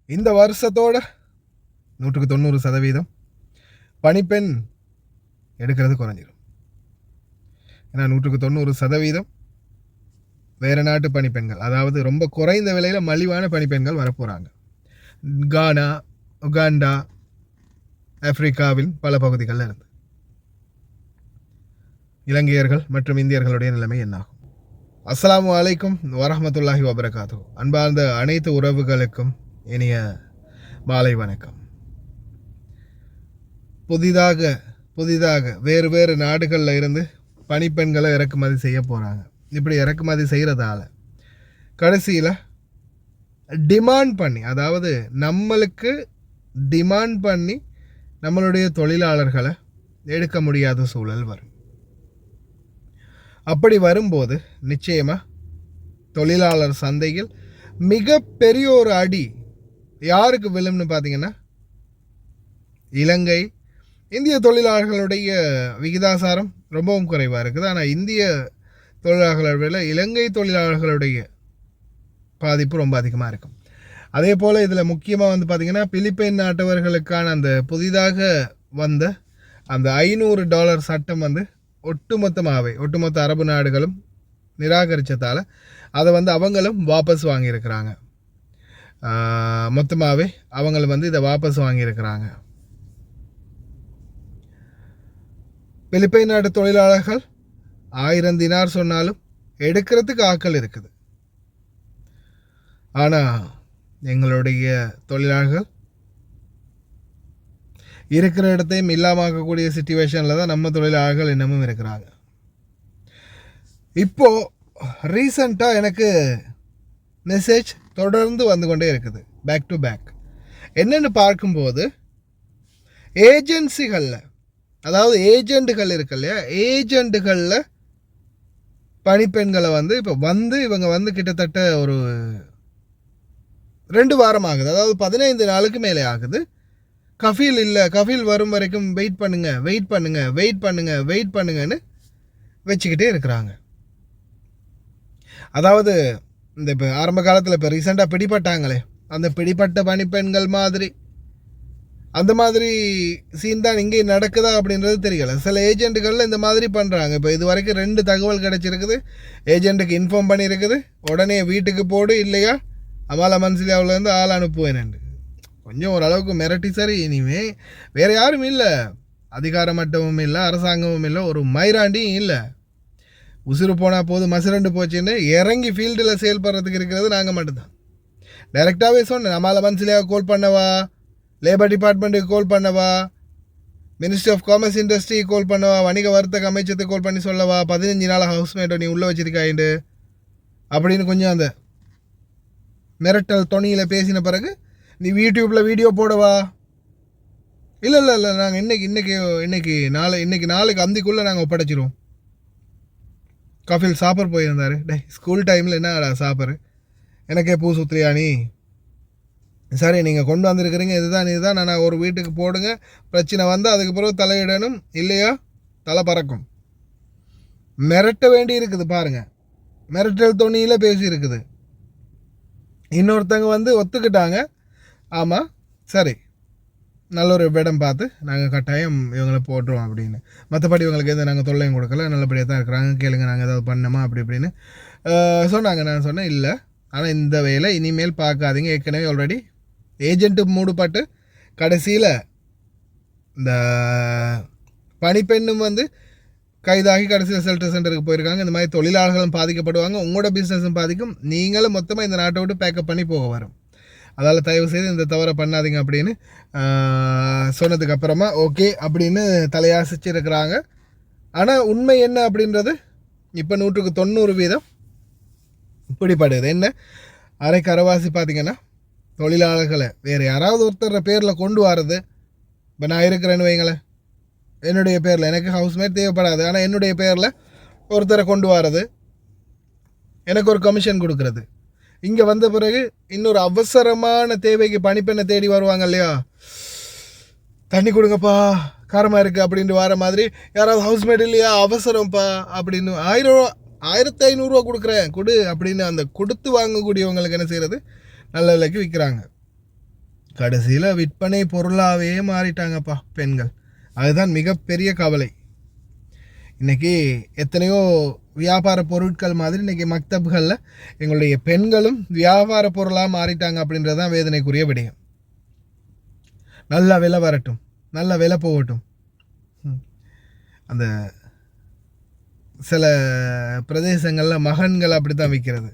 இந்த வருஷத்தோட 190% பணிப்பெண் எடுக்கிறது குறைஞ்சிடும். ஏன்னா 190% வேறு நாட்டு பணிப்பெண்கள், அதாவது ரொம்ப குறைந்த விலையில் மலிவான பணிப்பெண்கள் வரப்போகிறாங்க. கானா, உகாண்டா, ஆப்பிரிக்காவின் பல பகுதிகளில் இருந்து. இலங்கையர்கள் மற்றும் இந்தியர்களுடைய நிலைமை என்னாகும்? அஸ்ஸலாமு அலைக்கும் வரஹ்மத்துல்லாஹி வபரகாத்து. அன்பார்ந்த அனைத்து உறவுகளுக்கும் இனிய மாலை வணக்கம். புதிதாக வேறு வேறு நாடுகளில் இருந்து பணிப்பெண்களை இறக்குமதி செய்ய போகிறாங்க. இப்படி இறக்குமதி செய்கிறதால கடைசியில் டிமாண்ட் பண்ணி, அதாவது நம்மளுக்கு டிமாண்ட் பண்ணி நம்மளுடைய தொழிலாளர்களை எடுக்க முடியாத சூழல் வரும். அப்படி வரும்போது நிச்சயமாக தொழிலாளர் சந்தையில் மிக பெரிய ஒரு அடி யாருக்கு விழும்னு பார்த்தீங்கன்னா, இந்திய தொழிலாளர்களுடைய விகிதாசாரம் ரொம்பவும் குறைவாக இருக்குது. ஆனால் இந்திய தொழிலாளர்களை விட இலங்கை தொழிலாளர்களுடைய பாதிப்பு ரொம்ப அதிகமாக இருக்கும். அதே போல் இதில் முக்கியமாக பார்த்திங்கன்னா, பிலிப்பைன் நாட்டவர்களுக்கான அந்த புதிதாக வந்த அந்த $500 சட்டம் ஒட்டுமொத்த அரபு நாடுகளும் நிராகரித்ததால் அதை அவங்களும் வாபஸ் வாங்கியிருக்கிறாங்க. மொத்தமாகவே அவங்க இதை வாபஸ் வாங்கியிருக்கிறாங்க. பிலிப்பைன் நாட்டு தொழிலாளர்கள் 1000 தினார் சொன்னாலும் எடுக்கிறதுக்கு ஆட்கள் இருக்குது. ஆனால் எங்களுடைய தொழிலாளர்கள் இருக்கிற இடத்தையும் இல்லாமக்கக்கூடிய சிச்சுவேஷனில் தான் நம்ம தொழிலாளர்கள் இன்னமும் இருக்கிறாங்க. இப்போது ரீசண்டாக எனக்கு மெசேஜ் தொடர்ந்து வந்து கொண்டே இருக்குது, பேக் டு பேக். என்னென்னு பார்க்கும்போது ஏஜென்சிகளில், அதாவது ஏஜெண்டுகள் இருக்கு இல்லையா, ஏஜெண்டுகளில் பணிப்பெண்களை இப்போ இவங்க கிட்டத்தட்ட ஒரு 2 வாரம் ஆகுது, அதாவது 15 நாளுக்கு மேலே ஆகுது. கஃபீல் இல்லை, கஃபீல் வரும் வரைக்கும் வெயிட் பண்ணுங்கன்னு வச்சுக்கிட்டே இருக்கிறாங்க. அதாவது இந்த இப்போ ஆரம்ப காலத்தில் இப்போ ரீசெண்டாக பிடிபட்டாங்களே, அந்த பிடிப்பட்ட பணிப்பெண்கள் மாதிரி அந்த மாதிரி சீன் தான் இங்கே நடக்குதா அப்படின்றது தெரியல. சில ஏஜென்ட்டுகளில் இந்த மாதிரி பண்ணுறாங்க. இப்போ இது வரைக்கும் 2 தகவல் கிடச்சிருக்குது. ஏஜென்ட்டுக்கு இன்ஃபார்ம் பண்ணியிருக்குது, உடனே வீட்டுக்கு போடு, இல்லையா அமாலா மன்சிலியாவிலேருந்து ஆள் அனுப்புவேன். கொஞ்சம் ஓரளவுக்கு மிரட்டி சரி. இனிமே வேறு யாரும் இல்லை, அதிகார மட்டமும் இல்லை, அரசாங்கமும் இல்லை, ஒரு மைராண்டியும் இல்லை. உசுறு போனால் போது மசுரண்டு போச்சுன்னு இறங்கி ஃபீல்டில் செயல்படுறதுக்கு இருக்கிறது நாங்கள் மட்டும்தான். டைரெக்டாகவே சொன்னேன், அமாலா மன்சிலியாவை கால் பண்ணவா, லேபர் டிபார்ட்மெண்ட்டுக்கு கால் பண்ணவா, மினிஸ்ட்ரி ஆஃப் காமர்ஸ் இண்டஸ்ட்ரி கால் பண்ணவா, வணிக வர்த்தக அமைச்சத்துக்கு கால் பண்ணி சொல்லவா, 15 நாள் ஹவுஸ்மேட்டை நீ உள்ளே வச்சிருக்காயிண்டு அப்படின்னு கொஞ்சம் அந்த மிரட்டல் தொனியில் பேசின பிறகு நீ யூடியூப்பில் வீடியோ போடவா, இல்லை நாங்கள் இன்னைக்கு நாளைக்கு அந்திக்குள்ளே நாங்கள் ஒப்படைச்சிருவோம். கஃபில் சாப்பர் போயிருந்தார். ஸ்கூல் டைமில் என்னடா சாப்பர், எனக்கே பூ சுத்திரியா நீ, சரி நீங்கள் கொண்டு வந்திருக்கிறீங்க, இதுதான் நான் ஒரு வீட்டுக்கு போடுங்க, பிரச்சனை வந்தால் அதுக்கு பிறகு தலையிடணும், இல்லையா தலை பறக்கும். மிரட்ட வேண்டி இருக்குது பாருங்கள், மிரட்டல் தொனியில் பேசியிருக்குது. இன்னொருத்தங்க ஒத்துக்கிட்டாங்க, ஆமாம் சரி நல்ல ஒரு இடம் பார்த்து நாங்கள் கட்டாயம் இவங்களை போட்டுருவோம் அப்படின்னு. மற்றபடி இவங்களுக்கு எந்த நாங்கள் தொல்லையும் கொடுக்கல, நல்லபடியாக தான் இருக்கிறாங்க, கேளுங்க நாங்கள் ஏதாவது பண்ணோமா அப்படின்னு சொன்னாங்க. நான் சொன்னேன் இல்லை, ஆனால் இந்த வேலை இனிமேல் பார்க்காதீங்க. ஏற்கனவே ஆல்ரெடி ஏஜென்ட்டு மூடுபட்டு கடைசியில் இந்த பணிப்பெண்ணும் கைதாகி கடைசியில் ஷெல்டர் சென்டருக்கு போயிருக்காங்க. இந்த மாதிரி தொழிலாளர்களும் பாதிக்கப்படுவாங்க, உங்களோட பிஸ்னஸும் பாதிக்கும், நீங்களும் மொத்தமாக இந்த நாட்டை விட்டு பேக்கப் பண்ணி போக வரும். அதால் தயவு செய்து இந்த தவறை பண்ணாதீங்க அப்படின்னு சொன்னதுக்கப்புறமா ஓகே அப்படின்னு தலையாசிச்சிருக்கிறாங்க. ஆனால் உண்மை என்ன அப்படின்றது இப்போ 190% பிடிப்படுது. என்ன அரைக்கு அரைவாசி பார்த்திங்கன்னா தொழிலாளர்களை வேறு யாராவது ஒருத்தர் பேரில் கொண்டு வரது. இப்போ நான் இருக்கிறேன்னு வைங்களேன், என்னுடைய பேரில் எனக்கு ஹவுஸ்மேட் தேவைப்படாது, ஆனால் என்னுடைய பேரில் ஒருத்தரை கொண்டு வரது, எனக்கு ஒரு கமிஷன் கொடுக்குறது. இங்கே வந்த பிறகு இன்னொரு அவசரமான தேவைக்கு பணிப்பெண்ணை தேடி வருவாங்க இல்லையா, தண்ணி கொடுங்கப்பா காரமாக இருக்குது அப்படின்ட்டு வர மாதிரி, யாராவது ஹவுஸ்மேட் இல்லையா அவசரம்ப்பா அப்படின்னு 1500 கொடுக்குறேன் கொடு அப்படின்னு அந்த கொடுத்து வாங்கக்கூடியவங்களுக்கு என்ன செய்கிறது, நல்ல விலைக்கு விற்கிறாங்க. கடைசியில் விற்பனை பொருளாகவே மாறிட்டாங்கப்பா பெண்கள். அதுதான் மிகப்பெரிய கவலை. இன்றைக்கி எத்தனையோ வியாபார பொருட்கள் மாதிரி இன்றைக்கி மக்தப்களில் எங்களுடைய பெண்களும் வியாபார பொருளாக மாறிட்டாங்க அப்படின்றது தான் வேதனைக்குரிய விடயம். நல்ல விலை வரட்டும், நல்ல விலை போகட்டும். அந்த சில பிரதேசங்களில் மகன்கள் அப்படி தான் விற்கிறது.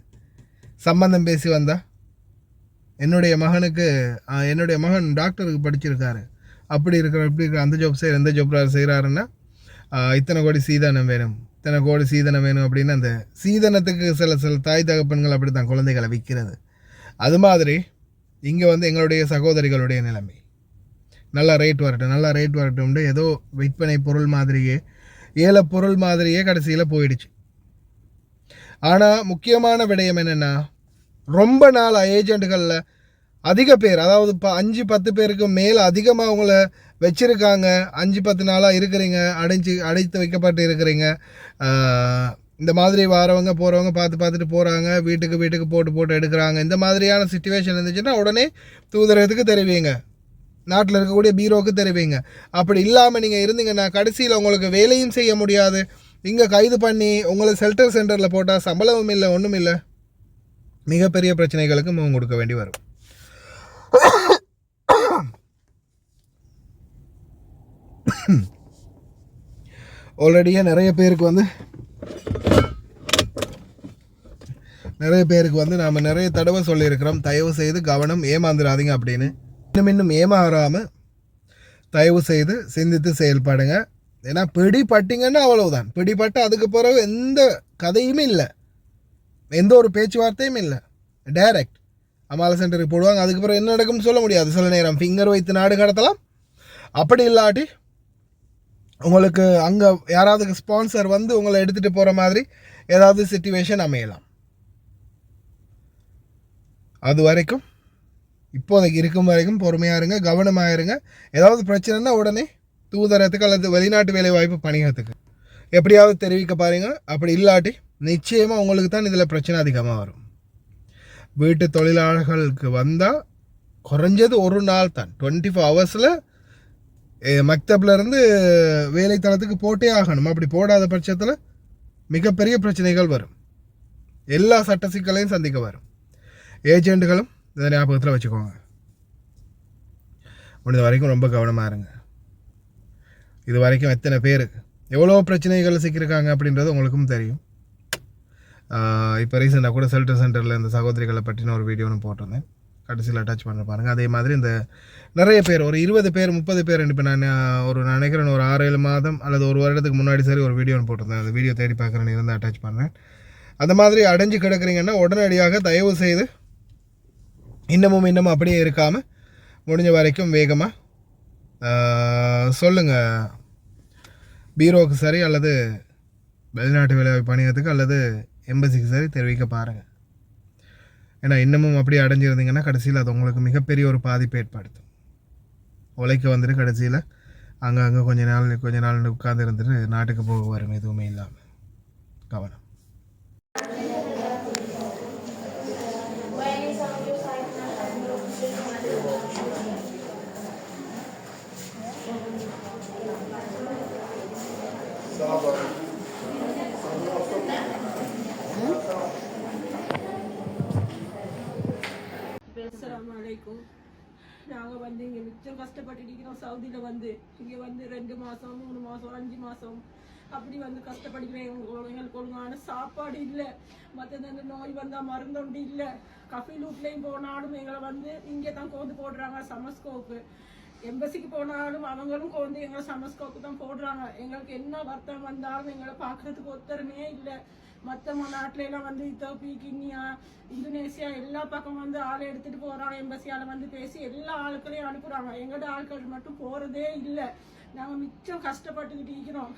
சம்பந்தம் பேசி வந்தால் என்னுடைய மகன் டாக்டருக்கு படிச்சிருக்காரு, அப்படி இருக்கிற இப்படி இருக்கிற, அந்த ஜாப் செய்கிற எந்த ஜாப் செய்கிறாருன்னா இத்தனை கோடி சீதனம் வேணும், இத்தனை கோடி சீதனம் வேணும் அப்படின்னு அந்த சீதனத்துக்கு சில தாய் தகப்பன்கள் அப்படி தான் குழந்தைகளை விற்கிறது. அது மாதிரி இங்கே எங்களுடைய சகோதரிகளுடைய நிலைமை. நல்லா ரேட் வரட்டும் ஏதோ விற்பனை பொருள் மாதிரியே, ஏல பொருள் மாதிரியே கடைசியில் போயிடுச்சு. ஆனால் முக்கியமான விடயம் என்னென்னா, ரொம்ப நாள் ஏஜெண்ட்டுகளில் அதிக பேர், அதாவது இப்போ 5-10 பேருக்கு மேலே அதிகமாக அவங்கள வச்சுருக்காங்க. 5-10 நாளாக இருக்கிறீங்க, அடைத்து வைக்கப்பட்டு இருக்கிறீங்க. இந்த மாதிரி வரவங்க போகிறவங்க பார்த்துட்டு போகிறாங்க, வீட்டுக்கு போட்டு எடுக்கிறாங்க. இந்த மாதிரியான சிச்சுவேஷன் இருந்துச்சுன்னா உடனே தூதரகத்துக்கு தெரிவிங்க, நாட்டில் இருக்கக்கூடிய பீரோவுக்கு தெரிவிங்க. அப்படி இல்லாமல் நீங்கள் இருந்தீங்கன்னா கடைசியில் உங்களுக்கு வேலையும் செய்ய முடியாது. இங்கே கைது பண்ணி உங்களை ஷெல்டர் சென்டரில் போட்டால் சம்பளமும் இல்லை, ஒன்றும் இல்லை, மிகப்பெரிய பிரச்சனைகளுக்கு முகம் கொடுக்க வேண்டி வரும். ஆல்ரெடியே நிறைய பேருக்கு நாம் நிறைய தடவை சொல்லியிருக்கிறோம், தயவு செய்து கவனம், ஏமாந்துடாதீங்க அப்படின்னு. இன்னும் ஏமாறாமல் தயவு செய்து சிந்தித்து செயல்படுங்க. ஏன்னா பிடிபட்டிங்கன்னா அவ்வளவுதான். பிடிபட்டு அதுக்கு பிறகு எந்த கதையுமே இல்லை, எந்த ஒரு பேச்சுவார்த்தையும் இல்லை. டைரக்ட் அமால சென்டருக்கு போடுவாங்க. அதுக்கு பிறகு என்ன நடக்கும்னு சொல்ல முடியாது. சில நேரம் ஃபிங்கர் வைத்து நாடு கடத்தலாம். அப்படி இல்லாட்டி உங்களுக்கு அங்கே யாராவது ஸ்பான்சர் உங்களை எடுத்துகிட்டு போகிற மாதிரி ஏதாவது சிச்சுவேஷன் அமையலாம். அது வரைக்கும் இப்போதைக்கு இருக்கும் வரைக்கும் பொறுமையாக இருங்க, கவனமாக இருங்க. ஏதாவது பிரச்சனைனா உடனே தூதரத்துக்கு அல்லது வெளிநாட்டு வேலைவாய்ப்பு பணியத்துக்கு எப்படியாவது தெரிவிக்க பாருங்க. அப்படி இல்லாட்டி நிச்சயமாக உங்களுக்கு தான் இதில் பிரச்சனை அதிகமாக வரும். வீட்டு தொழிலாளர்களுக்கு வந்தால் குறைஞ்சது ஒரு நாள் தான், 24 ஹவர்ஸில் மக்தப்லேருந்து வேலைத்தளத்துக்கு போட்டே ஆகணும். அப்படி போடாத பட்சத்தில் மிகப்பெரிய பிரச்சனைகள் வரும், எல்லா சட்ட சிக்கலையும் சந்திக்க வரும். ஏஜெண்ட்டுகளும் இதை ஞாபகத்தில் வச்சுக்கோங்க. முடிந்த வரைக்கும் ரொம்ப கவனமாக இருங்க. இது வரைக்கும் எத்தனை பேர் எவ்வளோ பிரச்சனைகள் சிக்கியிருக்காங்க அப்படின்றது உங்களுக்கும் தெரியும். இப்போ ரீசெண்டாக கூட ஷெல்டர் சென்டரில் இந்த சகோதரிகளை பற்றின ஒரு வீடியோ ஒன்று போட்டிருந்தேன், கடைசியில் அட்டாச் பண்ண பாருங்கள். அதே மாதிரி இந்த நிறைய பேர் ஒரு 20 பேர் 30 பேர் இப்போ நான் நினைக்கிறேன் ஒரு 6-7 மாதம் அல்லது ஒரு வருடத்துக்கு முன்னாடி சரி ஒரு வீடியோ ஒன்று போட்டிருந்தேன். அந்த வீடியோ தேடி பார்க்குறேன்னு இருந்து அட்டாச் பண்ணேன். அந்த மாதிரி அடைஞ்சு கிடக்குறீங்கன்னா உடனடியாக தயவு செய்து இன்னமும் அப்படியே இருக்காமல் முடிஞ்ச வரைக்கும் வேகமாக சொல்லுங்கள் பீரோவுக்கு சரி அல்லது வெளிநாட்டு வேலைவாய்ப்பு பணியத்துக்கு அல்லது எம்பசிக்கு சரி தெரிவிக்க பாருங்கள். ஏன்னா இன்னமும் அப்படியே அடைஞ்சிருந்தீங்கன்னா கடைசியில் அது உங்களுக்கு மிகப்பெரிய ஒரு பாதிப்பு ஏற்படுத்தும். உழைக்க வந்துட்டு கடைசியில் அங்கே கொஞ்ச நாள் உட்கார்ந்து இருந்துட்டு நாட்டுக்கு போக வரும் எதுவுமே இல்லாமல். கவனம். நாங்கள் இங்கே மிச்சம் கஷ்டப்பட்டு இருக்கிறோம். சவுதியில் இங்கே 2 மாதம் 3 மாதம் 5 மாதம் அப்படி கஷ்டப்படுகிறேன். எங்களுக்கு ஒழுங்கான சாப்பாடு இல்லை, மற்றது அந்த நோய் வந்தால் மருந்தொண்டு இல்லை. கஃபீல் வீட்லேயும் போனாலும் எங்களை இங்கே தான் கோந்து போடுறாங்க சமஸ்கோப்பு. எம்பசிக்கு போனாலும் அவங்களும் கோந்து எங்களை சமஸ்கோப்பு தான் போடுறாங்க. எங்களுக்கு என்ன வருத்தம் வந்தாலும் எங்களை பார்க்குறதுக்கு ஒருத்தருமே இல்லை. மற்ற நாட்டிலலாம் இத்தோப்பி, கினியா, இந்தோனேசியா எல்லா பக்கம் ஆளை எடுத்துகிட்டு போகிறாங்க. எம்பசியால் பேசி எல்லா ஆட்களையும் அனுப்புகிறாங்க. எங்களோட ஆட்கள் மட்டும் போகிறதே இல்லை. நாங்கள் மிச்சம் கஷ்டப்பட்டுக்கிட்டு இருக்கிறோம்.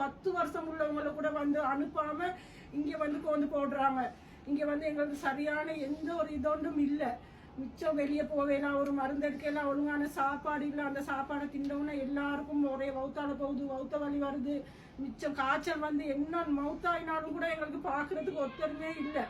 10 வருஷம் உள்ளவங்களை கூட அனுப்பாமல் இங்கே கொண்டு போடுறாங்க. இங்கே எங்களுக்கு சரியான எந்த ஒரு இதொன்றும் இல்லை. மிச்சம் வெளியே போவேலாம், ஒரு மருந்து எடுக்கலாம், ஒழுங்கான சாப்பாடு இல்லை. அந்த சாப்பாடை திண்டோன்னா எல்லாருக்கும் ஒரே வவுத்தால போகுது, வவுத்த வலி வருது. மிச்சம் காய்ச்சல் என்ன மவுத்தாயினாலும் கூட எங்களுக்கு பார்க்குறதுக்கு ஒத்தருமே இல்லை.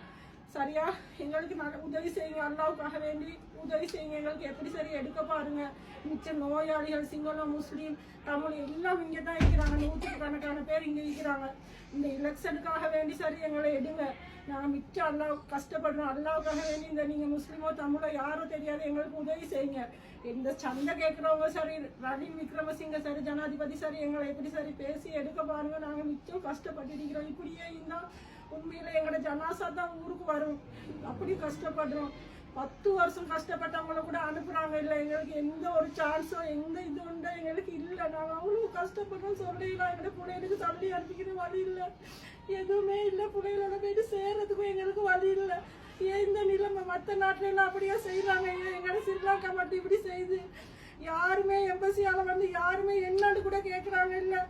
சரியா எங்களுக்கு உதவி செய்யுங்க, அல்லாவுக்காக வேண்டி உதவி செய்யுங்க. எங்களுக்கு எப்படி சரி எடுக்க பாருங்க. மிச்ச நோயாளிகள் சிங்களம் முஸ்லீம் தமிழ் எல்லாம் இங்கே தான் இருக்கிறாங்க. 100கணக்கான பேர் இங்கே இருக்கிறாங்க. இந்த எலெக்ஷனுக்காக வேண்டி சரி எங்களை எடுங்க. நாங்கள் மிச்சம் அல்லாஹ் கஷ்டப்படுறோம். அல்லாவுக்காக வேண்டி இந்த நீங்கள் முஸ்லீமோ தமிழோ யாரோ தெரியாது, எங்களுக்கு உதவி செய்யுங்க. இந்த சண்டை கேட்குறவங்க சரி, ரணில் விக்ரமசிங்க சரி, ஜனாதிபதி சரி, எங்களை எப்படி சரி பேசி எடுக்க பாருங்க. நாங்கள் மிச்சம் கஷ்டப்பட்டு இருக்கிறோம். இப்படியே இருந்தால் உண்மையில எங்களோட ஜனாசா தான் ஊருக்கு வரும். அப்படி கஷ்டப்படுறோம். 10 வருஷம் கஷ்டப்பட்டவங்கள கூட அனுப்புறாங்க. இல்லை எங்களுக்கு எந்த ஒரு சான்ஸோ எந்த இது உண்டோ எங்களுக்கு இல்லை. நாங்கள் அவ்வளோ கஷ்டப்படுறோம். சொல்லிடலாம் எங்களோட பிள்ளைகளுக்கு தள்ளி அனுப்பிக்கிற வழி இல்லை, எதுவுமே இல்லை. பிள்ளைகளோட போயிட்டு சேர்றதுக்கும் எங்களுக்கு வழி இல்லை. ஏன் இந்த நிலைமை மற்ற நாட்டில எல்லாம் அப்படியே செய்யறாங்க, ஏன் எங்களோட ஸ்ரீலங்கா மட்டும் இப்படி செய்யுது? யாருமே எம்பசியால வந்து யாருமே என்னன்னு கூட கேட்கறாங்க இல்லை.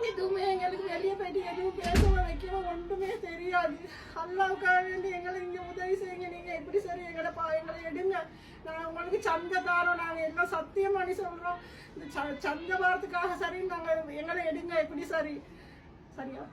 எதுவுமே எங்களுக்கு வெளியே போயிட்டு எதுவும் பேசவும் வைக்கவும் ஒன்றுமே தெரியாது. அல்லாவுக்காக வேண்டி எங்களை இங்கே உதவி செய்யுங்க. நீங்கள் எப்படி சரி எங்களை எடுங்க. நாங்கள் உங்களுக்கு சந்தை தாரோம். நாங்கள் எல்லாம் சத்தியம் பண்ணி சொல்கிறோம். இந்த சந்தை வாரத்துக்காக சரி நாங்கள் எங்களை எடுங்க எப்படி சரி சரியா.